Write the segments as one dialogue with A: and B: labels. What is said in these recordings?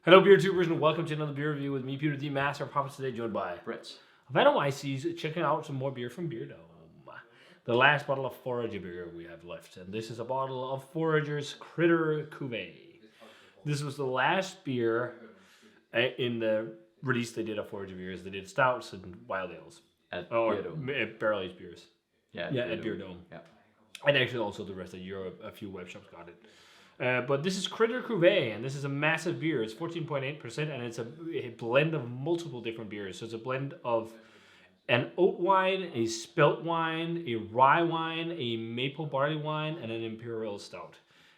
A: Hello, beer tubers, and welcome to another beer review with me, Peter the Master of Puppets, today, joined by
B: Brett.
A: Venomyces, checking out some more beer from Beerdome. The last bottle of Forager beer we have left, and this is a bottle of Forager's Critter Cuvée. This was the last beer in the release they did of Forager beers. They did stouts and wild ales.
B: At
A: or
B: Beerdome.
A: barrel-aged beers.
B: Yeah,
A: At Beerdome.
B: Yeah.
A: And actually also the rest of Europe, a few web shops got it. But this is Critter Cuvée, and this is a massive beer. It's 14.8%, and it's a blend of multiple different beers. So it's a blend of an oat wine, a spelt wine, a rye wine, a maple barley wine, and an imperial stout.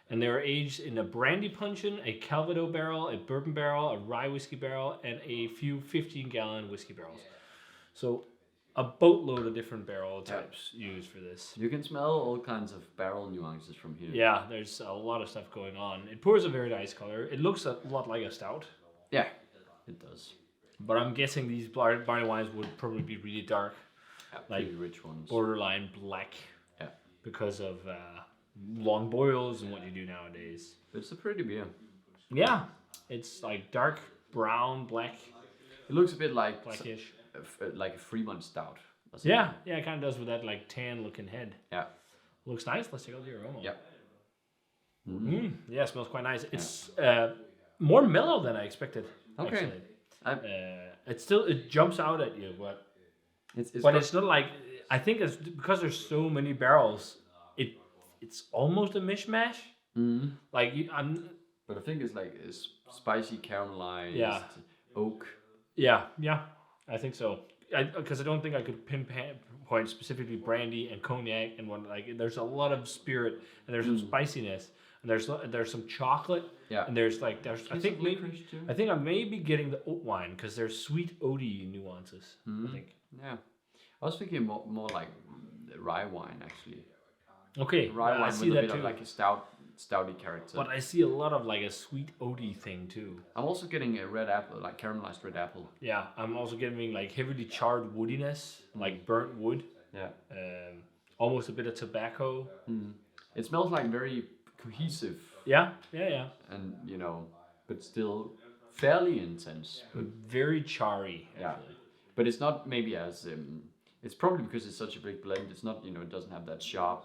A: And they are aged in a brandy puncheon, a Calvados barrel, a bourbon barrel, a rye whiskey barrel, and a few 15-gallon whiskey barrels. So a boatload of different barrel types used for this.
B: You can smell all kinds of barrel nuances from here.
A: Yeah, there's a lot of stuff going on. It pours a very nice color. It looks a lot like a stout.
B: Yeah, it does.
A: But I'm guessing these barley wines would probably be really dark.
B: Yeah,
A: like
B: pretty rich ones.
A: Borderline black.
B: Yeah.
A: Because of long boils and what you do nowadays.
B: But it's a pretty beer.
A: Yeah. It's like dark brown, black.
B: It looks a bit like
A: blackish.
B: Like a Fremont stout.
A: Yeah, it kind of does with that like tan looking head.
B: Yeah.
A: Looks nice. Let's check out the aroma.
B: Yeah.
A: Yeah, it smells quite nice. It's more mellow than I expected.
B: Okay.
A: It jumps out at you, but it's not like, I think it's because there's so many barrels. It's almost a mishmash.
B: Mm-hmm.
A: But
B: I think it's spicy caramelized oak.
A: Yeah, I think so. Because I don't think I could pinpoint specifically brandy and cognac and one there's a lot of spirit and there's some spiciness and there's some chocolate.
B: Yeah.
A: And I think I may be getting the oat wine because there's sweet oaty nuances. I think.
B: Yeah. I was thinking more like rye wine actually.
A: Okay.
B: Rye wine
A: I see
B: with a
A: that
B: bit
A: too.
B: of like a stouty character.
A: But I see a lot of like a sweet oaty thing too.
B: I'm also getting a red apple, like caramelized red apple.
A: Yeah, I'm also getting like heavily charred woodiness, like burnt wood.
B: Yeah.
A: Almost a bit of tobacco.
B: It smells like very cohesive.
A: Yeah.
B: And but still fairly intense.
A: But very charry. Actually.
B: Yeah. But it's not maybe as it's probably because it's such a big blend. It's not it doesn't have that sharp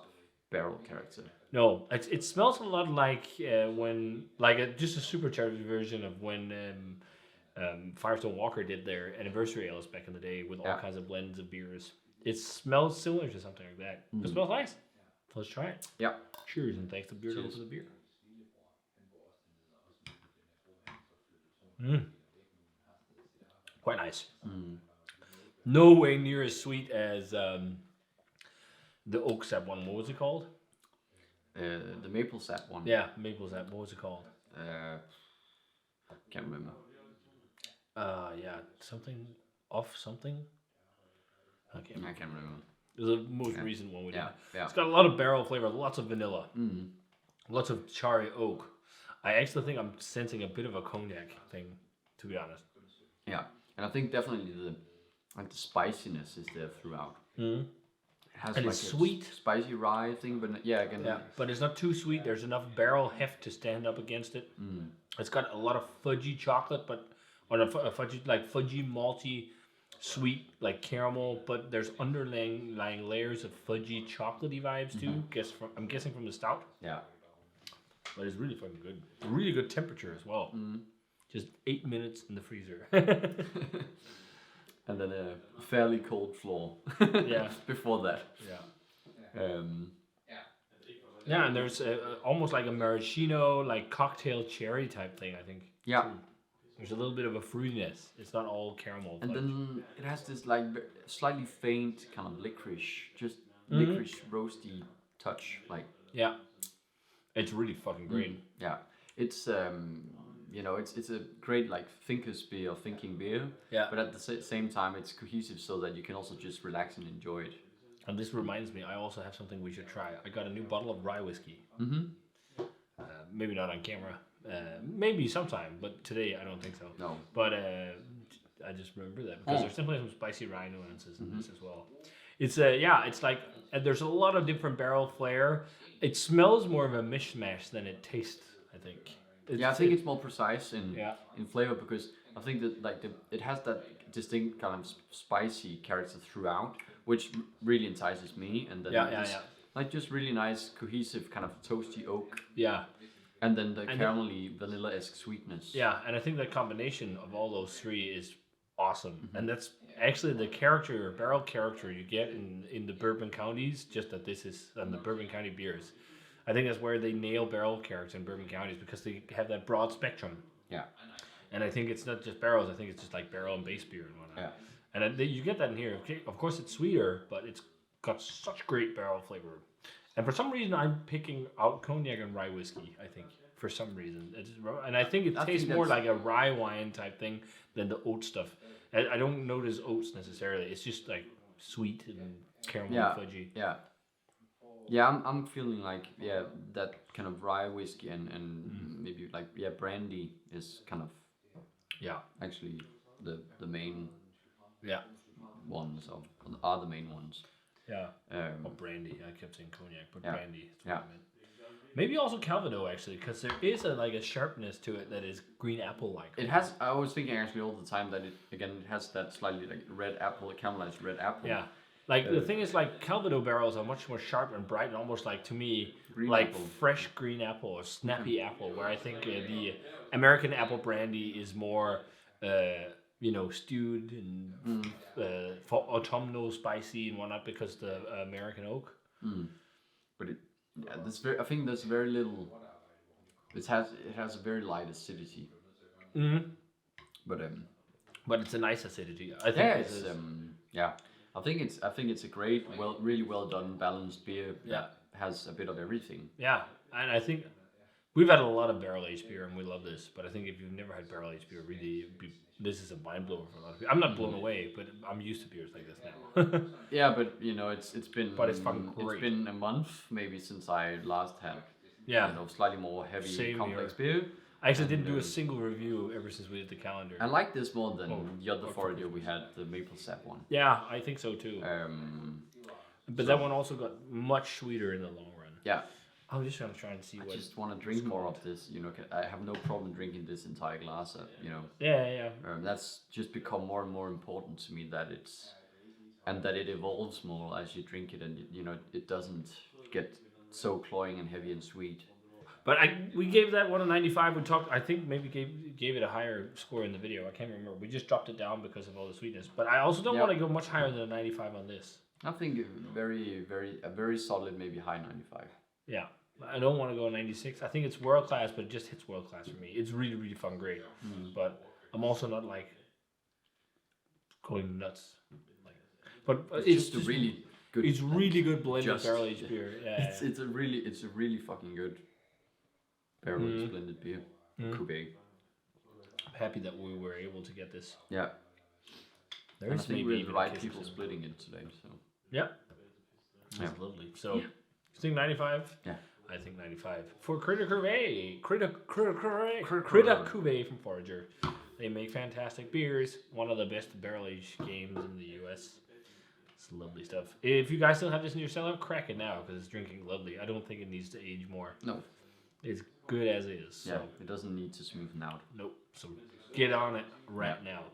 B: barrel character.
A: No, it smells a lot like when just a supercharged version of when Firestone Walker did their anniversary ales back in the day with all kinds of blends of beers. It smells similar to something like that. It smells nice. Let's try it.
B: Yeah.
A: Cheers, and thanks to Beerdome for the beer. Quite nice. No way near as sweet as the oak sap one. What was it called?
B: The maple sap one.
A: Yeah, maple sap. What was it called?
B: Can't remember.
A: Something off something. Okay.
B: I can't remember.
A: It was the most recent one we did.
B: Yeah.
A: It's got a lot of barrel flavor, lots of vanilla, lots of cherry oak. I actually think I'm sensing a bit of a cognac thing, to be honest.
B: Yeah, and I think definitely the spiciness is there throughout. It has
A: and
B: like
A: it's sweet,
B: spicy rye thing, but
A: but it's not too sweet. There's enough barrel heft to stand up against it. It's got a lot of fudgy chocolate, fudgy malty, sweet like caramel. But there's underlying layers of fudgy chocolatey vibes too. I'm guessing from the stout.
B: Yeah.
A: But it's really fucking good. Really good temperature as well. Just 8 minutes in the freezer.
B: And then a fairly cold floor. Before that.
A: Yeah. Yeah, and there's almost like a maraschino, like cocktail cherry type thing, I think.
B: Yeah.
A: Too. There's a little bit of a fruitiness. It's not all caramel.
B: And then it has this like slightly faint kind of licorice, just licorice roasty touch.
A: Yeah. It's really fucking great.
B: Yeah. It's it's a great like thinker's beer or thinking beer.
A: Yeah.
B: But at the same time, it's cohesive so that you can also just relax and enjoy it.
A: And this reminds me, I also have something we should try. I got a new bottle of rye whiskey. Maybe not on camera. Maybe sometime, but today I don't think so.
B: No.
A: But I just remember that because there's definitely some spicy rye nuances in this as well. It's it's like there's a lot of different barrel flair. It smells more of a mishmash than it tastes, I think.
B: I think it's more precise in
A: Yeah.
B: in flavor because I think that like it has that distinct kind of spicy character throughout, which really entices me. And then this, like just really nice cohesive kind of toasty oak,
A: Yeah.
B: and then the caramelly vanilla-esque sweetness.
A: Yeah, and I think the combination of all those three is awesome. And that's actually the barrel character you get in the Bourbon counties, just that this is on the Bourbon County beers. I think that's where they nail barrel character in Bourbon counties because they have that broad spectrum.
B: Yeah.
A: And I think it's not just barrels, I think it's just like barrel and base beer and whatnot.
B: Yeah.
A: And you get that in here. Okay, of course, it's sweeter, but it's got such great barrel flavor. And for some reason, I'm picking out cognac and rye whiskey, I think. For some reason. And I think it tastes more like a rye wine type thing than the oat stuff. I don't notice oats necessarily. It's just like sweet and caramel fudgy.
B: Yeah. Yeah, I'm feeling like, that kind of rye whiskey and maybe like, brandy is kind of actually the main ones, or are the main ones.
A: Yeah. Or brandy. I kept saying cognac, but brandy.
B: Yeah.
A: Maybe also Calvados actually, because there is a sharpness to it that is green apple like.
B: It has. I was thinking actually all the time that it has that slightly like red apple, caramelized red apple.
A: Yeah. Like the thing is, like Calvados barrels are much more sharp and bright, and almost like to me
B: Green
A: like
B: apple.
A: fresh green apple or snappy apple. Where I think the American apple brandy is more, stewed and for autumnal spicy and whatnot because the American oak.
B: But I think there's very little. It has a very light acidity. But
A: it's a nice acidity. I think
B: I think it's a great, really well done, balanced beer that has a bit of everything.
A: Yeah, and I think we've had a lot of barrel aged beer and we love this. But I think if you've never had barrel aged beer, really, this is a mind blower for a lot of people. I'm not blown away, but I'm used to beers like this now.
B: Yeah, but it's been.
A: But it's fucking great.
B: It's been a month maybe since I last had. Slightly more heavy,
A: Same
B: complex
A: here.
B: beer.
A: I actually didn't do a single review ever since we did the calendar.
B: I like this more than the other Forager we had, the maple sap one.
A: Yeah, I think so too. But that one also got much sweeter in the long run.
B: Yeah.
A: I'm just gonna try and see what.
B: I just want to drink more of this. I have no problem drinking this entire glass.
A: Yeah.
B: That's just become more and more important to me that it evolves more as you drink it, and it doesn't get so cloying and heavy and sweet.
A: But we gave that one a 95. I think maybe gave it a higher score in the video. I can't remember. We just dropped it down because of all the sweetness. But I also don't want to go much higher than a 95 on this.
B: I think a very solid, maybe high 95.
A: Yeah. I don't want to go 96. I think it's world class, but it just hits world class for me. It's really, really fun, great. But I'm also not like going nuts. But
B: it's just a really good.
A: It's really good blended barrel aged beer. Yeah,
B: it's a really fucking good barrel aged blended beer. Cuvée.
A: I'm happy that we were able to get this.
B: Yeah.
A: There is maybe
B: we're the right people splitting it today. So.
A: Yeah. That's lovely. So, you think 95?
B: Yeah.
A: I think 95. For Critter Cuvée from Forager. They make fantastic beers. One of the best barrel aged games in the US. It's lovely stuff. If you guys still have this in your cellar, crack it now because it's drinking lovely. I don't think it needs to age more.
B: No.
A: It's good as is. So.
B: Yeah, it doesn't need to smoothen out.
A: Nope. So get on it now.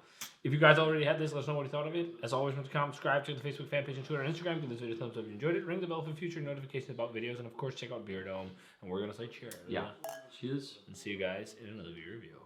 A: If you guys already had this, let us know what you thought of it. As always, remember to subscribe to the Facebook fan page and Twitter and Instagram. Give this video a thumbs up if you enjoyed it. Ring the bell for future notifications about videos. And of course, check out Beerdome. And we're going to say cheers.
B: Yeah. Cheers.
A: And see you guys in another beer review.